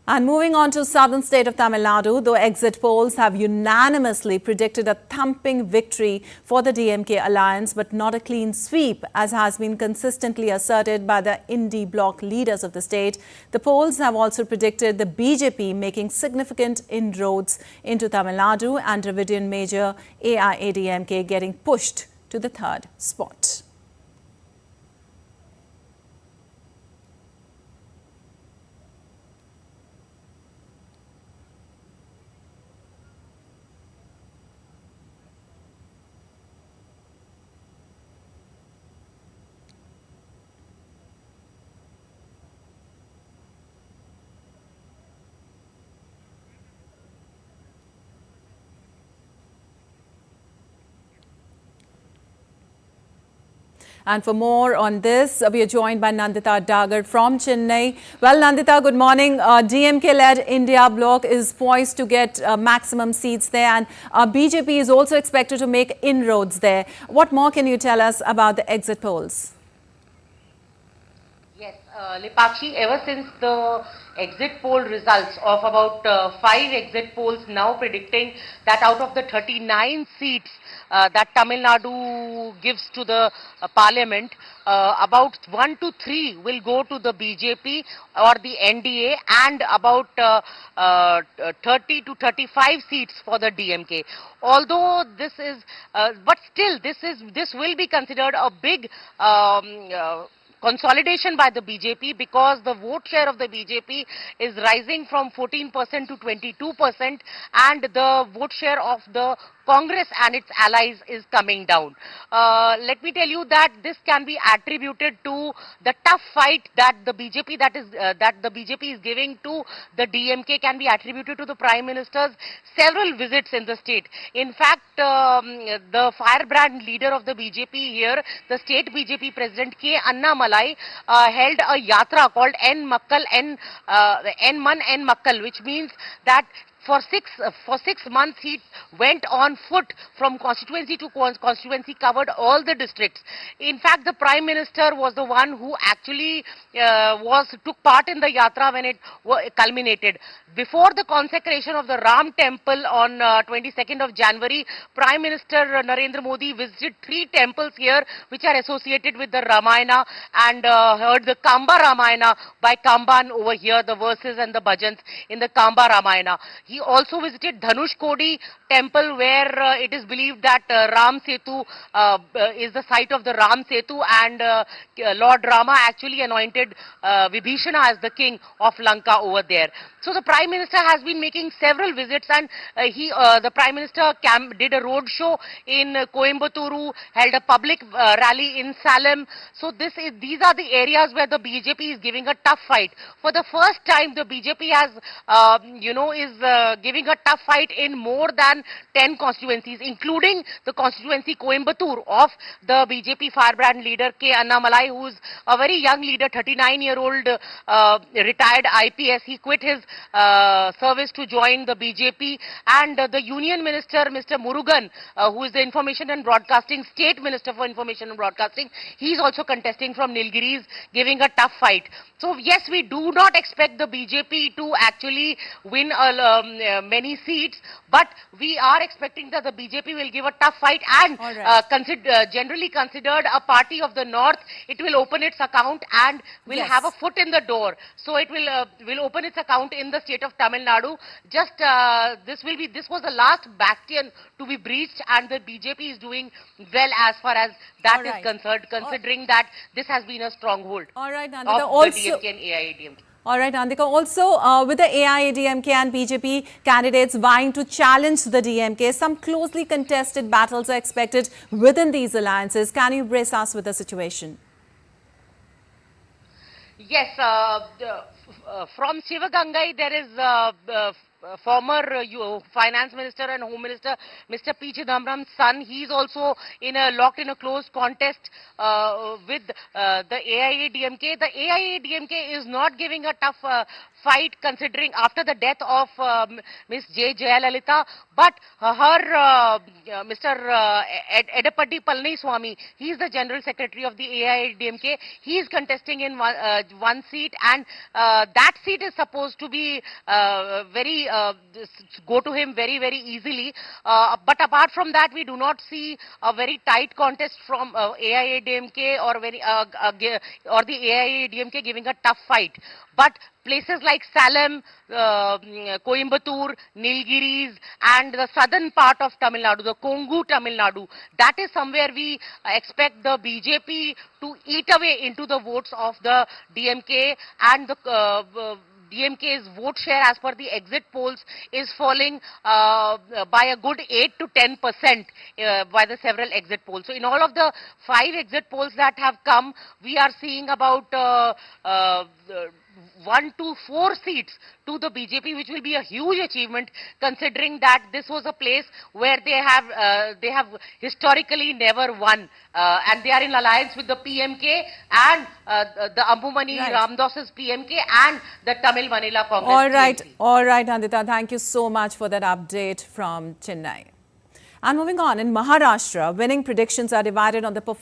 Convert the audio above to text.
And moving on to southern state of Tamil Nadu, though exit polls have unanimously predicted a thumping victory for the DMK alliance, but not a clean sweep, as has been consistently asserted by the Indie bloc leaders of the state. The polls have also predicted the BJP making significant inroads into Tamil Nadu and Dravidian major AIADMK getting pushed to the third spot. And for more on this, we are joined by Nandita Dagar from Chennai. Well, Nandita, good morning. DMK-led India bloc is poised to get maximum seats there, and BJP is also expected to make inroads there. What more can you tell us about the exit polls? Yes, Lipakshi, ever since the exit poll results of about 5 exit polls now predicting that out of the 39 seats that Tamil Nadu gives to the parliament, about 1 to 3 will go to the BJP or the NDA, and about 30 to 35 seats for the DMK. Although this is, but still this will be considered a big consolidation by the BJP, because the vote share of the BJP is rising from 14% to 22%, and the vote share of the Congress and its allies is coming down. Let me tell you that this can be attributed to the tough fight that the BJP is giving to the DMK, can be attributed to the Prime Minister's several visits in the state. In fact, the firebrand leader of the BJP here, the state BJP president K. Annamalai, held a yatra called N Man N Makkal, which means that for six months he went on foot from constituency to constituency, covered all the districts. In fact, the Prime Minister was the one who actually took part in the yatra when it culminated. Before the consecration of the Ram temple on 22nd of January, Prime Minister Narendra Modi visited 3 temples here which are associated with the Ramayana, and heard the Kamba Ramayana by Kamban over here, the verses and the bhajans in the Kamba Ramayana. He also visited Dhanush Kodi temple, where it is believed that Ram Setu is the site of the Ram Setu, and Lord Rama actually anointed Vibhishana as the king of Lanka over there. So the Prime Minister has been making several visits, and the Prime Minister did a road show in Coimbatore, held a public rally in Salem. So these are the areas where the BJP is giving a tough fight. For the first time, the BJP has, is giving a tough fight in more than 10 constituencies, including the constituency Coimbatore of the BJP firebrand leader K. Annamalai, who is a very young leader, 39-year-old retired IPS. He quit his service to join the BJP, and the Union Minister, Mr. Murugan, who is the Information and Broadcasting State Minister for Information and Broadcasting, he is also contesting from Nilgiris, giving a tough fight. So yes, we do not expect the BJP to actually win many seats, but we are expecting that the BJP will give a tough fight, and generally considered a party of the north. It will open its account and will have a foot in the door. So it will open its account in the state of Tamil Nadu. Just this was the last bastion to be breached, and the BJP is doing well as far as that is concerned, considering that this has been a stronghold of the DMK and AIADMK. All right, Nandita. Also, with the AIADMK and BJP candidates vying to challenge the DMK, some closely contested battles are expected within these alliances. Can you brace us with the situation? Yes, from Sivagangai, there is former Finance Minister and Home Minister, Mr. P. Chidambaram's son. He is also locked in a close contest with the AIADMK. The AIADMK is not giving a tough fight considering after the death of Miss J. Jayalalitha, but Mr. Edapadi Palani-Swamy, he is the General Secretary of the AIADMK. He is contesting in one seat, and that seat is supposed to be go to him very, very easily. But apart from that, we do not see a very tight contest from AIADMK or the AIADMK giving a tough fight. But places like Salem, Coimbatore, Nilgiris, and the southern part of Tamil Nadu, the Kongu Tamil Nadu, that is somewhere we expect the BJP to eat away into the votes of the DMK, and the DMK's vote share as per the exit polls is falling by a good 8 to 10% by the several exit polls. So in all of the 5 exit polls that have come, we are seeing about 1 to 4 seats to the BJP, which will be a huge achievement considering that this was a place where they have historically never won, and they are in alliance with the PMK and the Ambumani Ramdas's PMK and the Tamil Manila Congress. All right, Nandita, thank you so much for that update from Chennai. And moving on, in Maharashtra, winning predictions are divided on the performance